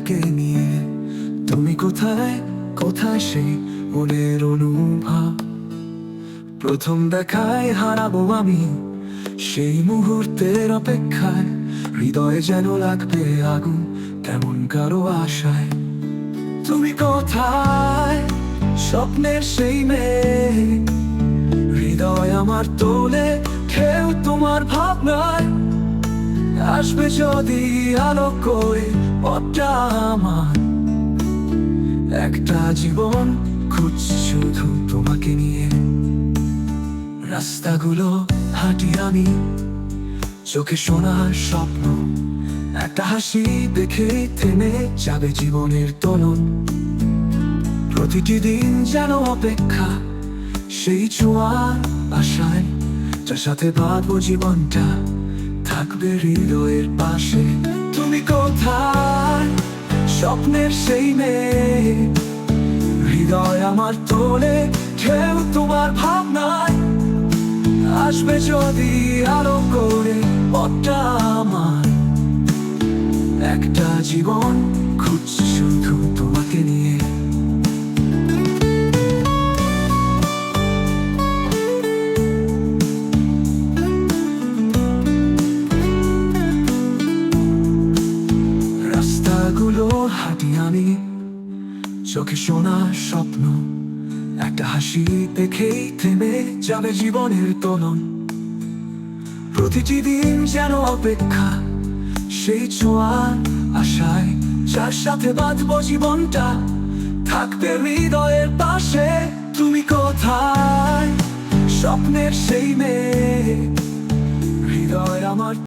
তোমাকে নিয়ে। তুমি কোথায়, কোথায় সেই মনের অনুভব? প্রথম দেখায় হারাবো আমি, সেই মুহূর্তের অপেক্ষায়। হৃদয়ে যেন লাগবে আগুন, কেমন কারো আশায়। তুমি কোথায়, স্বপ্নের সেই মেয়ে? হৃদয় আমার তোলে ঢেউ তোমার ভাবনায়। আসবে যদি আলো করে পথটা আমার। একটা জীবন খুঁজছি শুধু তোমাকে নিয়ে। রাস্তাগুলো হাঁটি আমি, চোখে শোনার স্বপ্ন। একটা হাসি দেখে থেমে যাবে জীবনের দোলন। প্রতিটি দিন যেন অপেক্ষা, সেই ছোঁয়ার আশায়। যার সাথে বাঁধবো জীবনটা, থাকবে হৃদয়ের পাশে। তুমি কোথায়, স্বপ্নের সেই মেয়ে? হৃদয় আমার তোলে ঢেউ তোমার ভাবনায়। আসবে যদি আলো করে পথটা আমার। একটা জীবন খুঁজছি শুধু তোমাকে নিয়ে। রাস্তাগুলো হাঁটি আমি, চোখে শোনার স্বপ্ন। একটা হাসি দেখেই থেমে যাবে জীবনের দোলন। প্রতিটি দিন যেন অপেক্ষা, সেই ছোঁয়ার আশায়। যার সাথে বাঁধবো জীবনটা, থাকবে হৃদয়ের পাশে। তুমি কোথায়, স্বপ্নের সেই মেয়ে? হৃদয় আমার